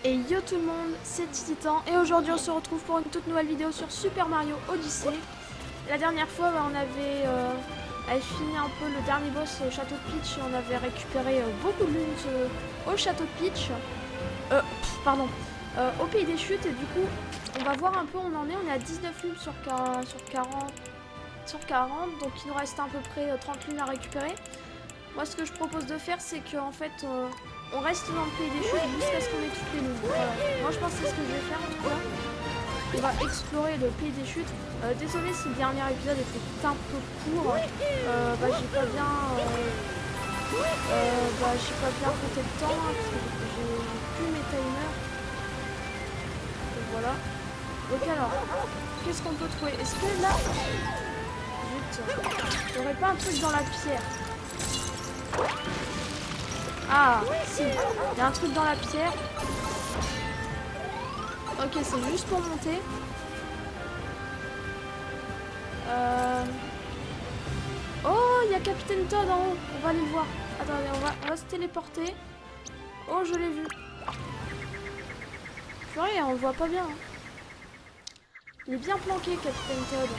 Et yo tout le monde, c'est Titan et aujourd'hui on se retrouve pour une toute nouvelle vidéo sur Super Mario Odyssey. La dernière fois on avait fini un peu le dernier boss au château de Peach et on avait récupéré beaucoup de lunes au château de Peach. Au pays des chutes, et du coup on va voir un peu où on en est. On est à 19 lunes sur 40, donc il nous reste à peu près 30 lunes à récupérer. Moi ce que je propose de faire, c'est qu'en fait on reste dans le pays des chutes jusqu'à ce qu'on ait toutes les lunes. Voilà. Moi je pense que c'est ce que je vais faire en tout cas. On va explorer le pays des chutes. Désolé si le dernier épisode était un peu court. J'ai pas bien compté le temps hein, parce que j'ai plus mes timers. Donc voilà. Donc alors, qu'est-ce qu'on peut trouver? Est-ce que là... Zut, il n'y aurait pas un truc dans la pierre? Ah, si, il y a un truc dans la pierre. Ok, c'est juste pour monter. Oh, il y a Capitaine Toad en haut. On va aller le voir. Attendez, on va se téléporter. Oh, je l'ai vu. Purée, on le voit pas bien. Hein. Il est bien planqué, Capitaine Toad.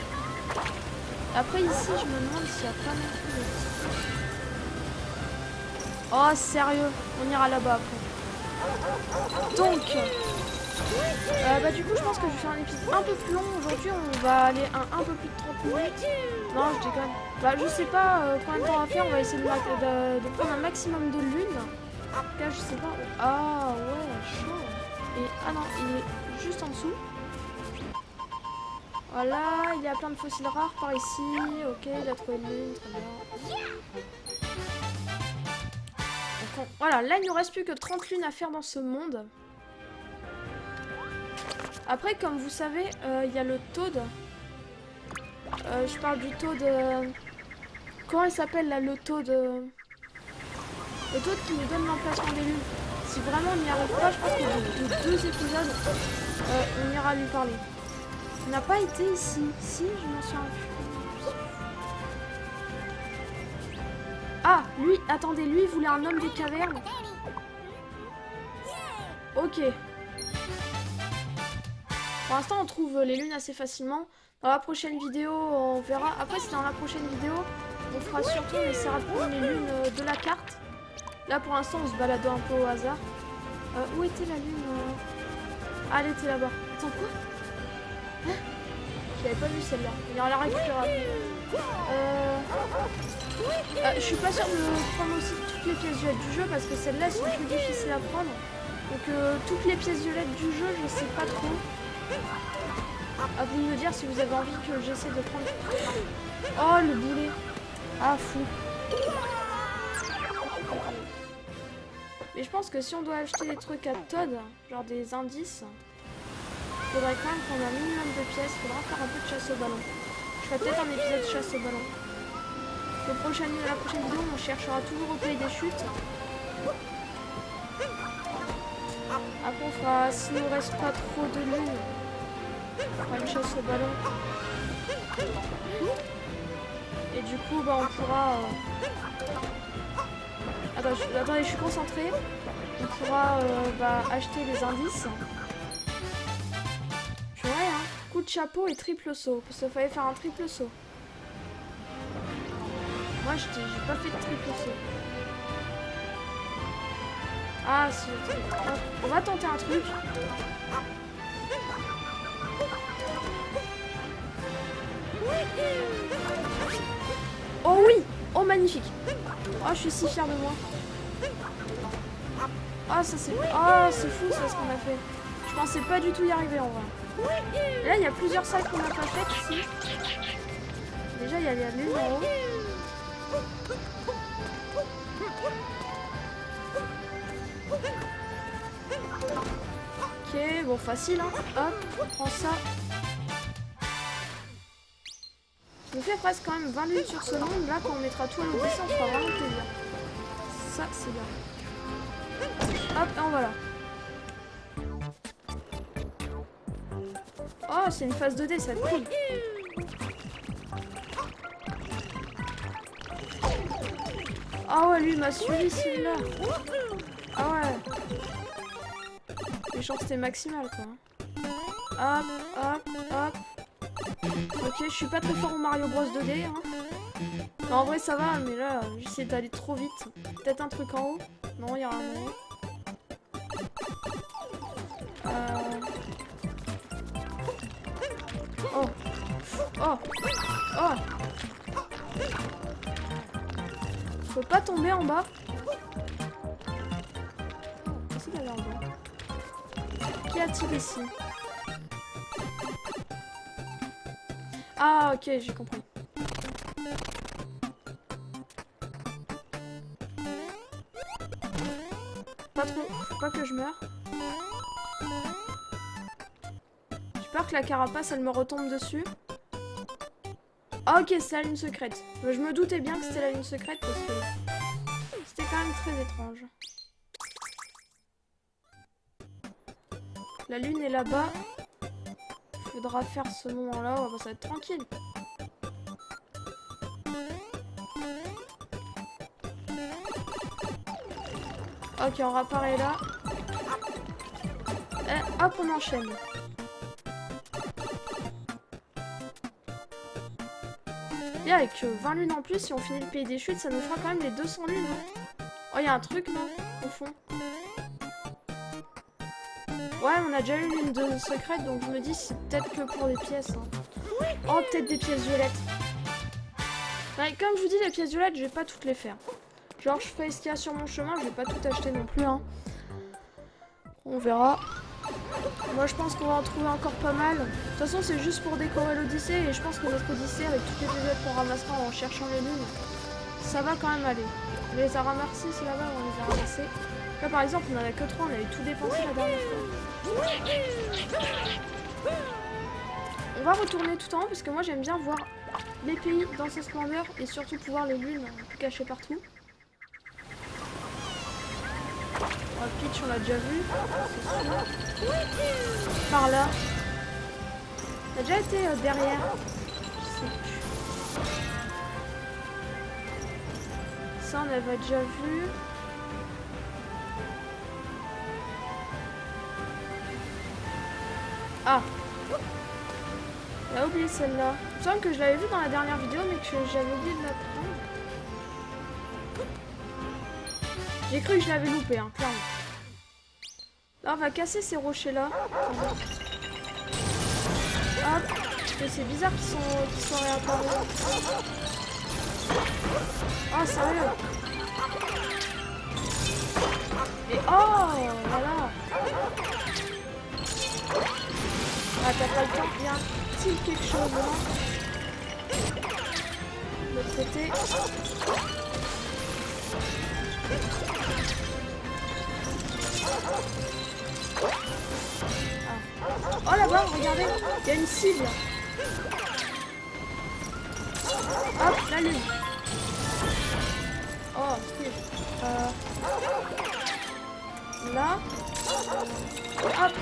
Après, ici, je me demande s'il n'y a pas non plus de... Oh, sérieux, on ira là-bas après. Donc, du coup, je pense que je vais faire un épisode un peu plus long. Aujourd'hui, on va aller un peu plus de 30 minutes. Non, je déconne. Je sais pas combien de temps on va faire. On va essayer de prendre un maximum de lunes. En tout cas, je sais pas. Ah, ouais, chaud. Et, ah non, il est juste en dessous. Voilà, il y a plein de fossiles rares par ici. Ok, il a trouvé une lune, très bien. Voilà, là il ne nous reste plus que 30 lunes à faire dans ce monde. Après, comme vous savez, il y a le Toad. Je parle du Toad... Comment il s'appelle là, le Toad Le Toad qui nous donne l'emplacement des lunes. Si vraiment on n'y arrive pas, je pense que de 2 épisodes, on ira lui parler. On n'a pas été ici. Si, je m'en souviens plus. Ah, lui, attendez, lui, il voulait un homme des cavernes. Ok. Pour l'instant, on trouve les lunes assez facilement. Dans la prochaine vidéo, on verra. Après, c'est dans la prochaine vidéo, on fera surtout, on essaiera de prendre les lunes de la carte. Là, pour l'instant, on se balade un peu au hasard. Où était la lune Ah, elle était là-bas. Attends, quoi hein? Je l'avais pas vu celle-là. Il y a la récupérable. Je suis pas sûre de prendre aussi toutes les pièces violettes du jeu parce que celles-là sont plus difficiles à prendre. Donc toutes les pièces violettes du jeu, je sais pas trop. À vous de me dire si vous avez envie que j'essaie de prendre. Oh le boulet. Ah fou. Mais je pense que si on doit acheter des trucs à Toad, genre des indices, il faudrait quand même prendre un minimum de pièces. Il faudra faire un peu de chasse au ballon. Je ferai peut-être un épisode de chasse au ballon. La prochaine vidéo, on cherchera toujours au pays des chutes. Après, on fera, s'il ne reste pas trop de lunes, on fera une chasse au ballon. Et du coup, on pourra... Attendez, je suis concentrée. On pourra acheter les indices. Purée, hein. Coup de chapeau et triple saut. Parce qu'il fallait faire un triple saut. Moi, j'ai pas fait de triple saut. Ah, si. On va tenter un truc. Oh oui! Oh, magnifique! Oh, je suis si fière de moi. Oh, ça c'est... Oh, c'est fou, ça, ce qu'on a fait. Je pensais pas du tout y arriver, en vrai. Là, il y a plusieurs salles qu'on n'a pas faites, ici. Déjà, il y a les lunes en haut. Ok, bon, facile, hein. Hop, on prend ça. Ça nous fait presque quand même 20 lunes sur ce monde. Là, quand on mettra tout à l'Odyssée, on fera vraiment plaisir. Ça, c'est bien. Hop, et en voilà. Oh, c'est une phase 2D, ça va être cool. Ah ouais, lui, il m'a suivi celui-là. Ah ouais. méchanceté maximale, quoi. Hop, hop, hop. Ok, je suis pas très fort au Mario Bros 2D, hein. Non, en vrai, ça va, mais là, j'essaie d'aller trop vite. Peut-être un truc en haut? Non, il y a rien en haut. Oh. Oh. Oh. Faut pas tomber en bas. Qu'est-ce qu'il y avait en bas? Qu'y a-t-il ici? Ah, ok, j'ai compris. Pas trop, faut pas que je meure. J'ai peur que la carapace, elle me retombe dessus. Ah, ok, c'est la lune secrète. Je me doutais bien que c'était la lune secrète parce que c'était quand même très étrange. La lune est là-bas. Faudra faire ce moment-là. Oh, bah, ça va être tranquille. Ok, on réapparaît là. Et hop, on enchaîne. Et avec 20 lunes en plus, si on finit le pays des chutes, ça nous fera quand même les 200 lunes. Hein. Oh, il y a un truc, non? Au fond. Ouais, on a déjà eu une de secrète, donc je me dis c'est peut-être que pour les pièces. Hein. Oh, peut-être des pièces violettes. Ouais, comme je vous dis, les pièces violettes, je vais pas toutes les faire. Genre, je fais ce qu'il y a sur mon chemin, je vais pas tout acheter non plus. Hein. On verra. Moi, je pense qu'on va en trouver encore pas mal. De toute façon, c'est juste pour décorer l'Odyssée, et je pense que notre Odyssée, avec toutes les pièces violettes qu'on ramassera en cherchant les lunes, ça va quand même aller. On les a ramassés, c'est là-bas, on les a ramassés. Là, par exemple, on en a que 3, on avait tout dépensé la dernière fois. On va retourner tout en haut parce que moi j'aime bien voir les pays dans sa splendeur et surtout pouvoir les lunes cachées partout. Oh, Peach, on l'a déjà vu, c'est sûr. Par là. T'as déjà été derrière? Je sais plus. Ça, on avait déjà vu. Ah, j'ai oublié celle-là. Il me semble que je l'avais vue dans la dernière vidéo, mais que j'avais oublié de la prendre. J'ai cru que je l'avais loupé, hein, clairement. Là, on va casser ces rochers-là. Hop, parce que c'est bizarre qu'ils sont réapparus. Oh, sérieux. Et oh, voilà. Ah, t'as pas le temps, y a-t-il quelque chose là? De l'autre côté. Ah. Oh là-bas, regardez, il y a une cible. Hop, la lune. Oh, Steve. Là. Hop.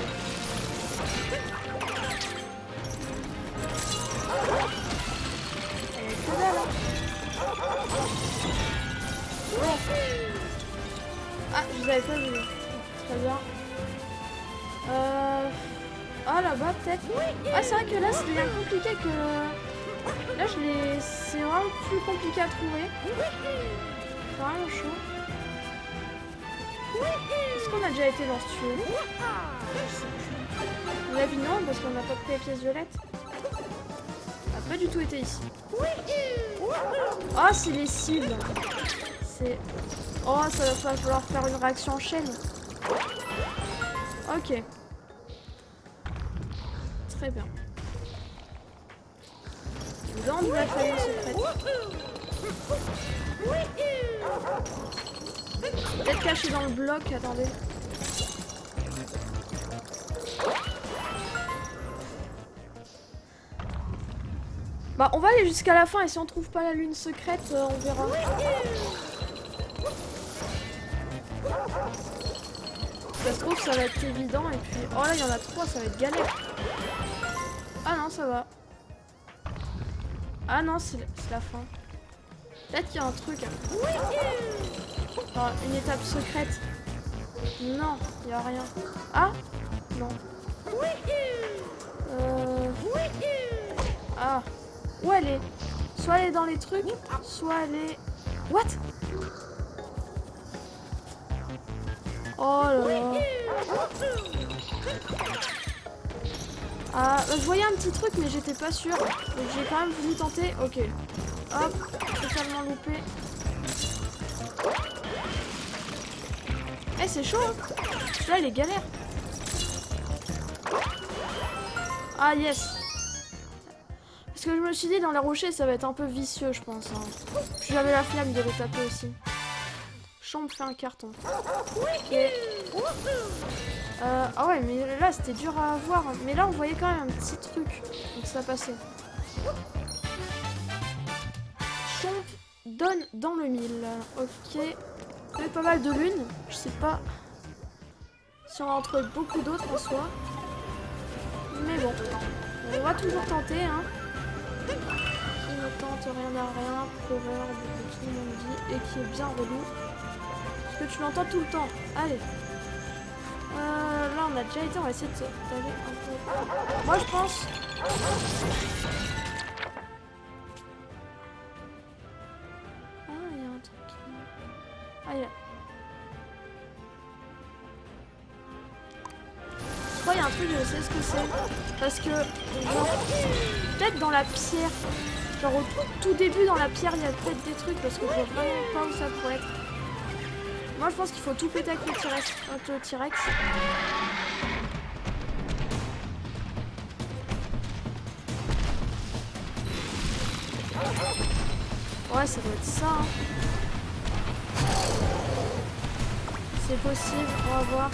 Elle est que dalle, hein. Ouais. Ah, je vous avais pas vu. Très bien. Ah, là-bas, peut-être. Ah, c'est vrai que là, c'est bien compliqué que... Là, c'est vraiment plus compliqué à trouver. C'est vraiment chaud. Est-ce qu'on a déjà été dans ce tuyau? On a vu non, parce qu'on n'a pas pris les pièces violettes. On n'a pas du tout été ici. Oh, c'est les cibles. C'est... Oh, ça va falloir faire une réaction en chaîne. Ok. Très bien. Dans de la famille secrète. Peut-être caché dans le bloc, attendez. Bah, on va aller jusqu'à la fin et si on trouve pas la lune secrète, on verra. Ça se trouve, ça va être évident et puis... Oh là, il y en a 3, ça va être galère. Ah non, ça va. Ah non, c'est la fin. Peut-être qu'il y a un truc. Enfin, une étape secrète. Non, y a rien. Ah? Non. Ah. Où elle est? Soit elle est dans les trucs, soit elle est... What? Oh là là. Ah, je voyais un petit truc, mais j'étais pas sûre. Donc j'ai quand même voulu tenter. Ok. Hop, totalement loupé. Eh, c'est chaud, hein. Là, il est galère. Ah, yes. Parce que je me suis dit, dans les rochers, ça va être un peu vicieux, je pense. Hein. Puis j'avais la flemme de les taper aussi. Chambre fait un carton. Ok. Ah ouais, mais là, c'était dur à voir. Mais là, on voyait quand même un petit truc. Donc ça passait. Chambre donne dans le mille. Ok. Il y a pas mal de lunes. Je sais pas si on va en trouver beaucoup d'autres en soi. Mais bon. On va toujours tenter, hein. Qui ne tente rien à rien. Proverbe que tout le monde dit. Et qui est bien relou. Parce que tu l'entends tout le temps. Allez. Là, on a déjà été. On va essayer d'aller un peu... Moi, je pense... Ah, il y a un truc qui... Ah, il y a... Je crois qu'il y a un truc, je sais ce que c'est. Parce que, genre, peut-être dans la pierre, genre au tout début dans la pierre, il y a peut-être des trucs, parce que je vois vraiment pas où ça pourrait être. Moi, je pense qu'il faut tout péter avec le T-Rex. Ouais, ça doit être ça. Hein. C'est possible, on va voir.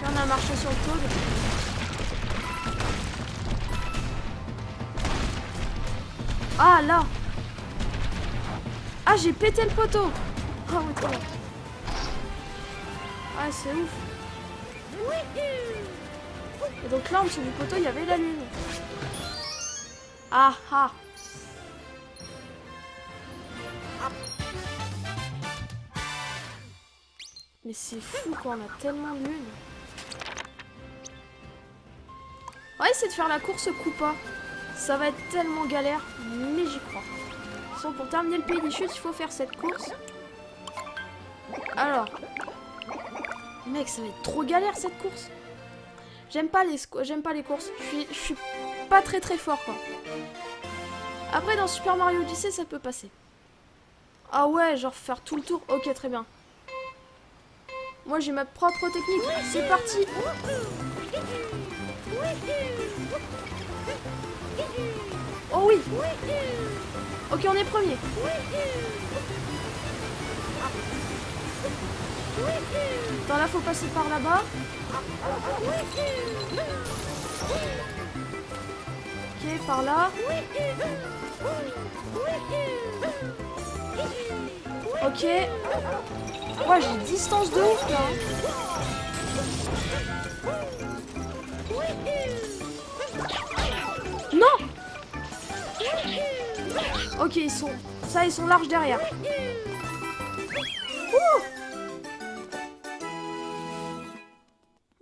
Là, on a marché sur le Toad. Ah, là. Ah, j'ai pété le poteau. Ah, oui, trop bien. Ah, c'est ouf. Et donc là, en dessous du poteau, il y avait la lune. Ah, ah. Mais c'est fou quoi, on a tellement de lune. On va essayer de faire la course Koopa. Ça va être tellement galère, mais j'y crois. Bon, pour terminer le pays des chutes, il faut faire cette course. Alors. Mec, ça va être trop galère cette course. J'aime pas les courses. Je suis pas très fort quoi. Après dans Super Mario Odyssey ça peut passer. Ah ouais, genre faire tout le tour. Ok, très bien. Moi j'ai ma propre technique. C'est parti. Oh oui. Ok, on est premier. Attends, là faut passer par là-bas. Ok, par là. Ok. Ouais, j'ai distance de ouf là. Non. Ok, ils sont larges derrière. Ouh.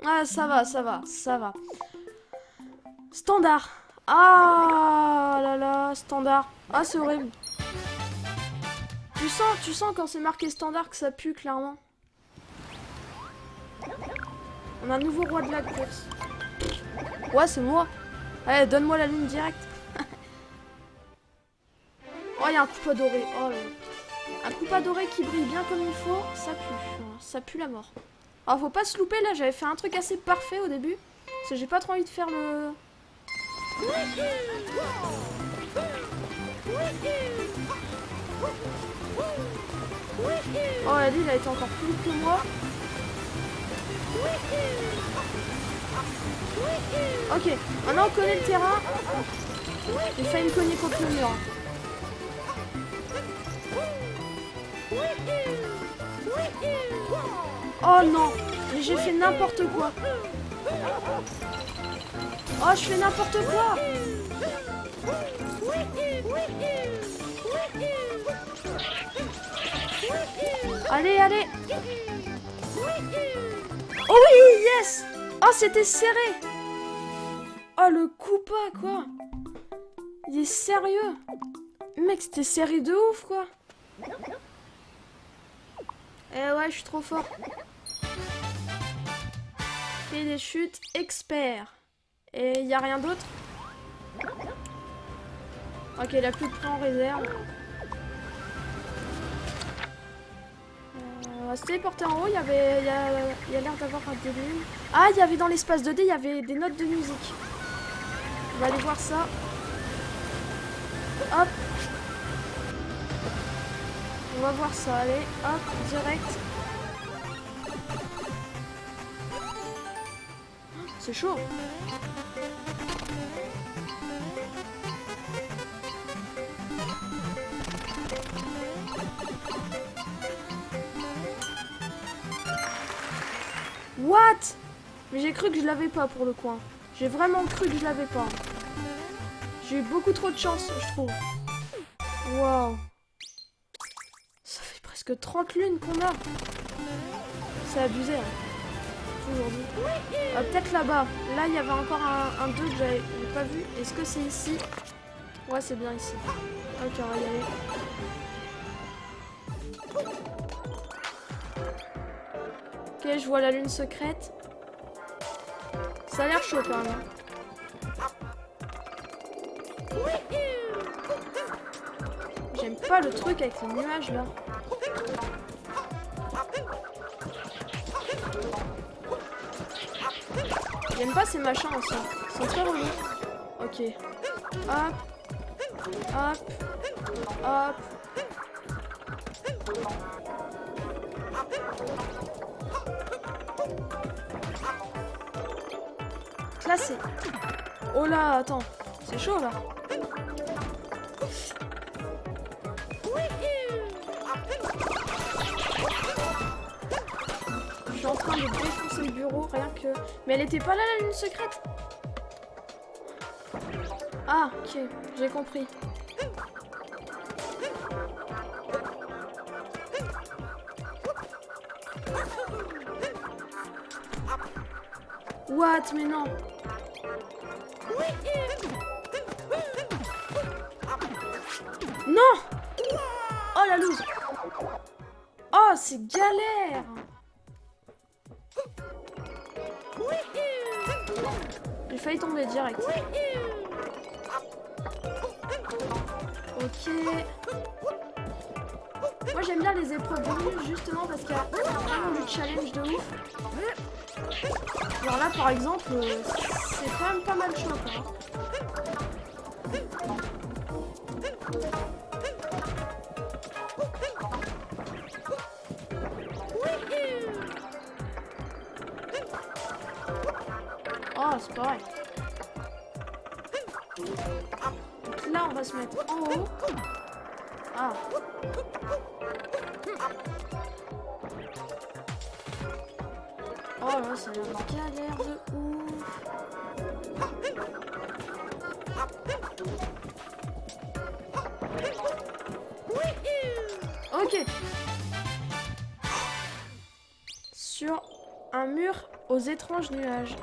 Ah, ça va. Standard. Ah là là, standard. Ah, c'est horrible. Tu sens quand c'est marqué standard que ça pue clairement. On a un nouveau roi de la course. Ouais, c'est moi. Allez, donne-moi la lune directe. Oh, il y a un Koopa doré. Oh là là. Un Koopa doré qui brille bien comme il faut, ça pue. Ça pue la mort. Alors, faut pas se louper, là, j'avais fait un truc assez parfait au début. Parce que j'ai pas trop envie de faire le... Oh, elle dit, il a été encore plus vite que moi. Ok, maintenant on connaît le terrain. J'ai failli me cogner contre le mur. Oh non, mais j'ai fait n'importe quoi. Oh, je fais n'importe quoi. Allez, allez. Oh oui, yes. Oh, c'était serré. Oh, le coup pas, quoi. Il est sérieux. Mec, c'était serré de ouf, quoi. Eh ouais, je suis trop fort. Fait des chutes expert. Et il n'y a rien d'autre? Ok, il a plus de prêt en réserve. On va se téléporter en haut. Il y a l'air d'avoir un début. Ah, il y avait dans l'espace 2D, il y avait des notes de musique. On va aller voir ça. Hop. On va voir ça. Allez, hop, direct. C'est chaud. What? Mais j'ai cru que je l'avais pas pour le coin. J'ai vraiment cru que je l'avais pas. J'ai eu beaucoup trop de chance, je trouve. Waouh. Ça fait presque 30 lunes qu'on a. C'est abusé, hein. Aujourd'hui. Peut-être là-bas. Là, il y avait encore un 2 que j'avais pas vu. Est-ce que c'est ici? Ouais, c'est bien ici. Ok, on va y aller. Ok, je vois la lune secrète. Ça a l'air chaud quand même. J'aime pas le truc avec les nuages là. J'aime pas ces machins aussi. Ils sont très relous. Ok. Hop. Hop. Hop. Classé. Oh là, attends. C'est chaud là. Je suis en train de défoncer le bureau, rien que... Mais elle était pas là, la lune secrète? Ah, ok, j'ai compris. What? Mais non. Non! Oh la loose! Oh, c'est galère! J'ai failli tomber direct. Ok. Moi j'aime bien les épreuves bonus justement parce qu'il y a vraiment du challenge de ouf. Alors là par exemple, c'est quand même pas mal chaud quoi. Oh, c'est pas vrai. Donc là, on va se mettre en haut. Ah. Oh là, ça a l'air galère de ouf. Ok. Sur un mur aux étranges nuages.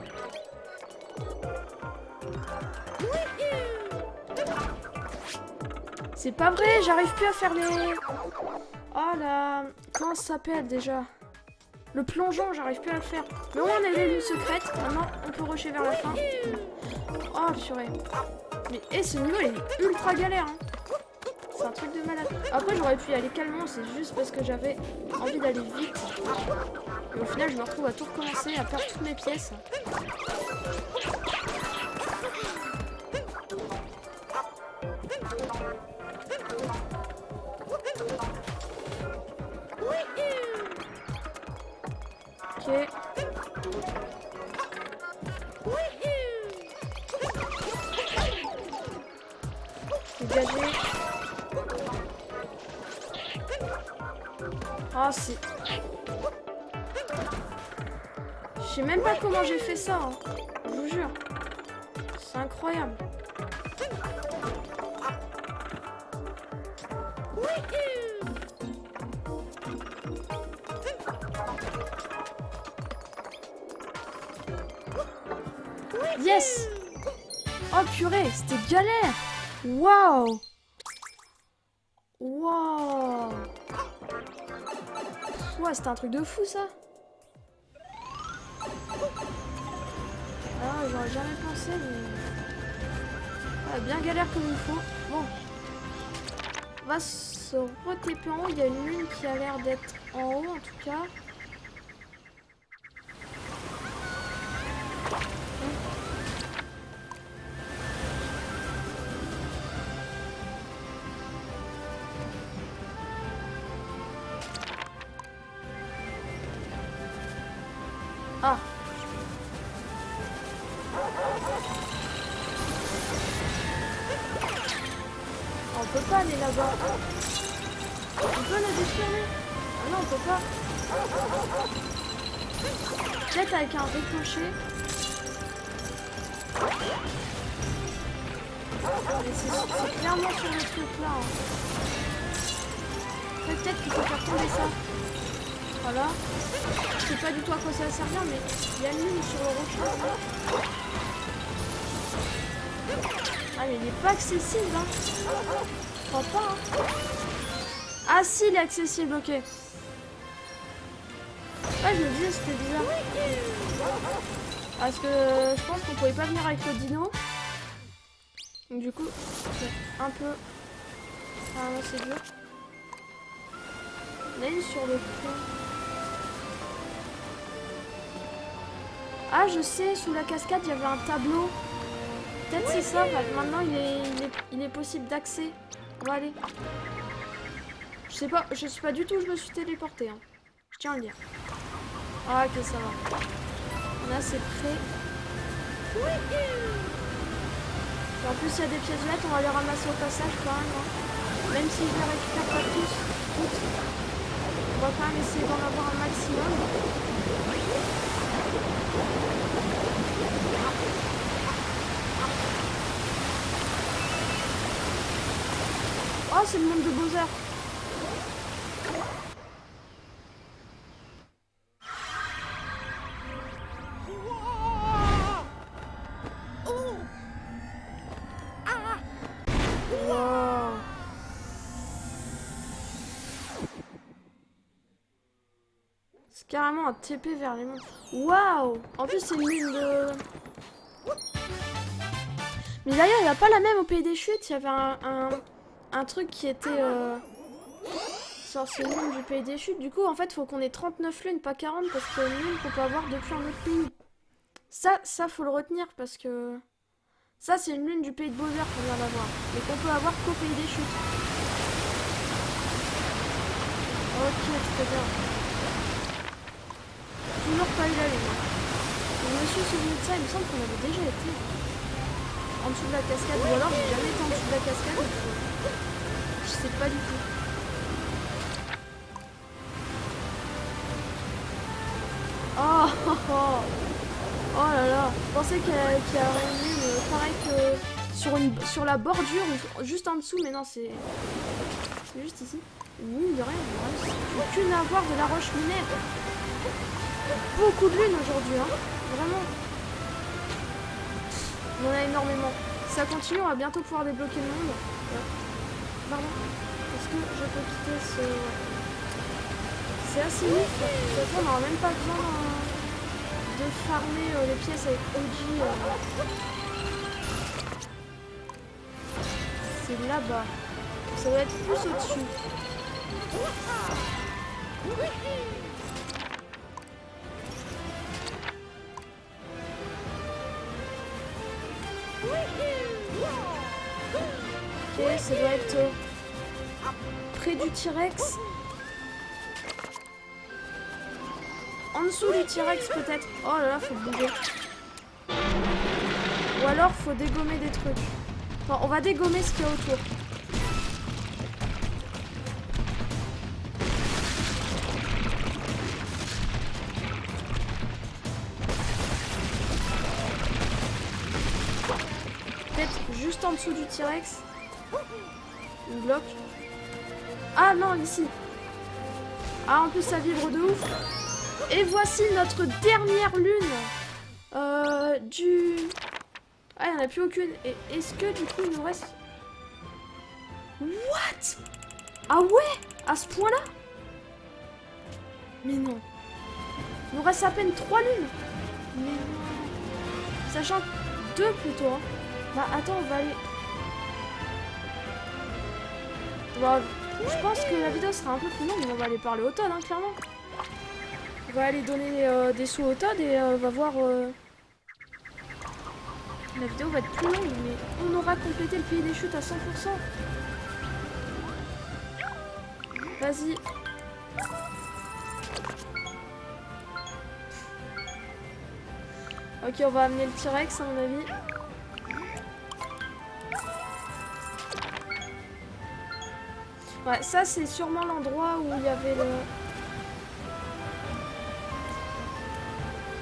C'est pas vrai, j'arrive plus à faire les... Oh là... Comment ça s'appelle déjà? Le plongeon, j'arrive plus à le faire. Mais ouais, on a les lunes secrètes. Maintenant, on peut rusher vers la fin. Oh, purée. Mais ce niveau, il est ultra galère. Hein. C'est un truc de malade. Après, j'aurais pu y aller calmement. C'est juste parce que j'avais envie d'aller vite. Et au final, je me retrouve à tout recommencer, à perdre toutes mes pièces. Ok. Dégagé. Ah, c'est... Je sais même pas comment j'ai fait ça, hein. Je vous jure. C'est incroyable. Yes! Oh purée, c'était galère! Waouh! Waouh! Ouais, c'était un truc de fou ça! Ah, j'aurais jamais pensé, mais... Ouais, bien galère comme il faut. Bon. On va se re-TP en haut. Il y a une lune qui a l'air d'être en haut, en tout cas. Ah! On peut pas aller là-bas. On peut la déchirer? Ah non, on peut pas. Peut-être avec un ricochet. Mais c'est clairement sur le truc là. Hein. Peut-être qu'il faut faire tomber ça. Voilà. Je sais pas du tout à quoi ça va servir, mais il y a une lune sur le rocher. Ah, mais il n'est pas accessible, hein. Je crois pas, hein. Ah si, il est accessible, ok. Ouais, je me disais, c'était bizarre. Parce que je pense qu'on pouvait pas venir avec le dino. Donc du coup, c'est un peu... Ah non, c'est dur. Il y en a une sur le pont. Ah, je sais, sous la cascade, il y avait un tableau. Peut-être c'est ça, maintenant il est possible d'accès. On va aller. Je sais pas, je suis pas du tout où je me suis téléporté. Hein. Je tiens à le dire. Ah, ok, ça va. Là, c'est prêt. Et en plus, il y a des pièces nettes, on va les ramasser au passage quand même. Hein. Même si je les récupère pas tous, toutes, on va quand même essayer d'en avoir un maximum. Oh, c'est le monde de Bowser. Wow. C'est carrément un TP vers les mondes. Waouh. En plus, c'est une lune de... Mais d'ailleurs, il n'y a pas la même au Pays des Chutes. Il y avait un truc qui était... Genre, c'est une lune du Pays des Chutes. Du coup, en fait, faut qu'on ait 39 lunes, pas 40, parce qu'il y a une lune qu'on peut avoir depuis un autre pays. Ça, faut le retenir, parce que... Ça, c'est une lune du Pays de Bowser qu'on vient d'avoir. Mais qu'on peut avoir qu'au Pays des Chutes. Ok, très bien. Toujours pas eu la lune. Je me suis souvenu de ça, il me semble qu'on avait déjà été en dessous de la cascade. Ou alors, j'ai jamais été en dessous de la cascade. Je sais pas du tout. Oh, oh, oh. Oh là là, je pensais qu'il y aurait une lune pareil que sur la bordure ou juste en dessous, mais non, c'est juste ici. Une lune de rien, aucune à voir de la roche lunaire. Beaucoup de lunes aujourd'hui, hein, vraiment. Il y en a énormément. Si ça continue, on va bientôt pouvoir débloquer le monde. Pardon, est-ce que je peux quitter ce... C'est assez ouf. De toute façon, on n'aura même pas besoin de farmer les pièces avec OG. C'est là-bas. Ça doit être plus au-dessus. Ok, ça doit être près du T-Rex. En dessous du T-Rex peut-être. Oh là là, faut bouger. Ou alors faut dégommer des trucs. Bon, on va dégommer ce qu'il y a autour. Peut-être juste en dessous du T-Rex. Une bloc. Ah non, ici. Ah, en plus ça vibre de ouf. Et voici notre dernière lune Ah, il n'y en a plus aucune. Et est-ce que du coup il nous reste... What? Ah ouais? À ce point-là? Mais non. Il nous reste à peine 3 lunes. Mais non. Sachant que 2 plutôt. Hein. Bah attends, on va aller... Bah, je pense que la vidéo sera un peu plus longue, mais on va aller parler au Todd, hein, clairement. On va aller donner des sous au Todd et on va voir... La vidéo va être plus longue, mais on aura complété le pays des chutes à 100%. Vas-y. Ok, on va amener le T-Rex à mon avis. Ouais, ça c'est sûrement l'endroit où il y avait le...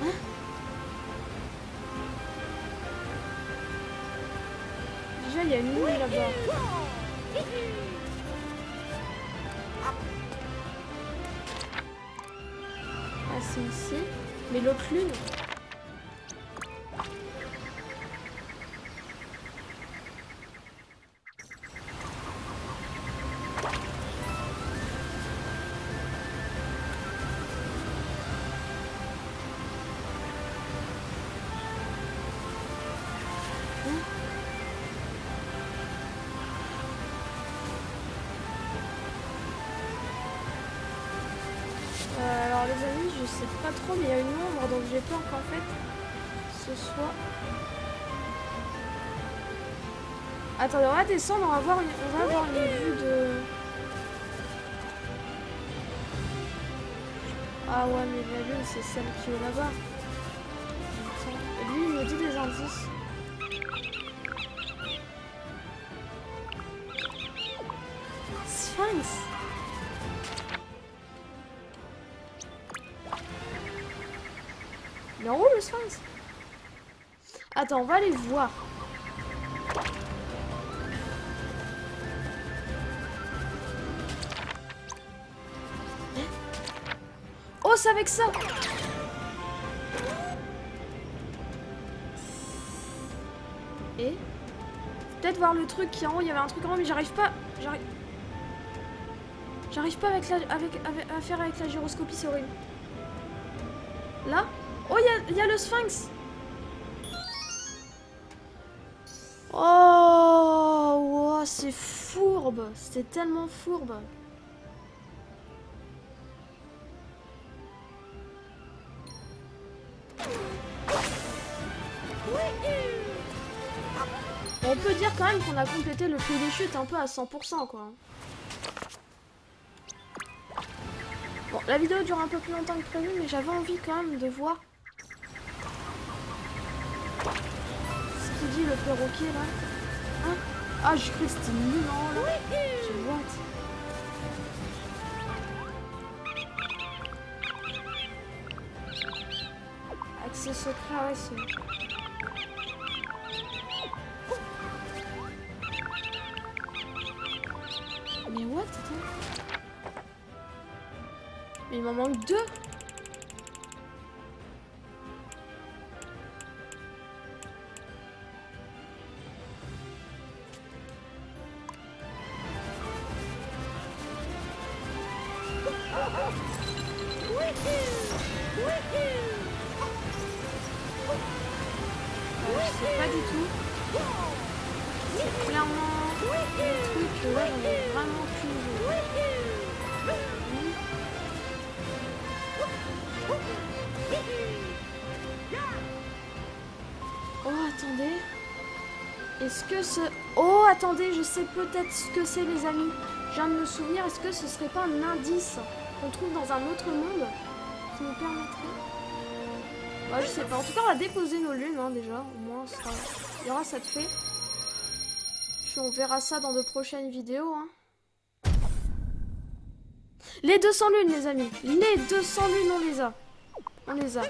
Hein? Déjà, il y a une lune là-bas. Ah, c'est ici. Mais l'autre lune... Alors les amis, je sais pas trop, mais il y a une ombre, donc j'ai peur qu'en fait ce soit... Attendez, on va descendre, on va avoir une vue de... Ah ouais, mais la lune c'est celle qui est là-bas. Et lui il nous dit des indices. Sphinx. Il est en haut le Sphinx. Attends, on va aller voir. Oh, c'est avec ça. Et peut-être voir le truc qui est en haut. Il y avait un truc en haut, mais j'arrive pas. J'arrive pas avec à faire avec la gyroscopie, c'est horrible. Là? Oh, il y a le Sphinx. Oh, wow, c'est fourbe. C'était tellement fourbe. On peut dire quand même qu'on a complété le pays des chutes un peu à 100% quoi. Bon, la vidéo dure un peu plus longtemps que prévu, mais j'avais envie quand même de voir ce qu'il dit le perroquet là. Hein? Ah, j'ai cru que c'était nul en là. J'ai what? Accès secret, ouais, c'est... Mais what? Attends. Mais il m'en manque 2. Je sais pas du tout. C'est clairement un truc là, j'en ai vraiment aucune idée. Oh, attendez. Est-ce que ce... Oh, attendez, je sais peut-être ce que c'est, les amis. Je viens de me souvenir, est-ce que ce serait pas un indice qu'on trouve dans un autre monde qui nous permettrait... Ouais, je sais pas. En tout cas, on va déposer nos lunes, hein, déjà. Au moins, il y aura ça de fait. Puis on verra ça dans de prochaines vidéos, hein. Les 200 lunes, les amis. Les 200 lunes, on les a. On les a.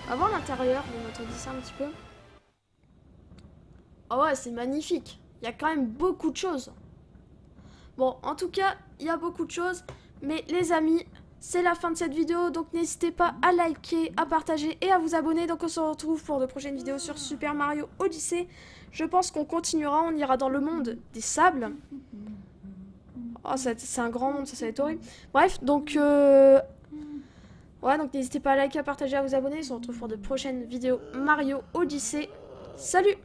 On va voir l'intérieur de notre Odyssée un petit peu. Oh ouais, c'est magnifique. Il y a quand même beaucoup de choses. Bon, en tout cas, il y a beaucoup de choses. Mais les amis, c'est la fin de cette vidéo. Donc n'hésitez pas à liker, à partager et à vous abonner. Donc on se retrouve pour de prochaines vidéos sur Super Mario Odyssey. Je pense qu'on continuera, on ira dans le monde des sables. Oh, c'est un grand monde, ça va être horrible. Bref, donc... ouais, donc n'hésitez pas à liker, à partager, à vous abonner. On se retrouve pour de prochaines vidéos Mario Odyssey. Salut!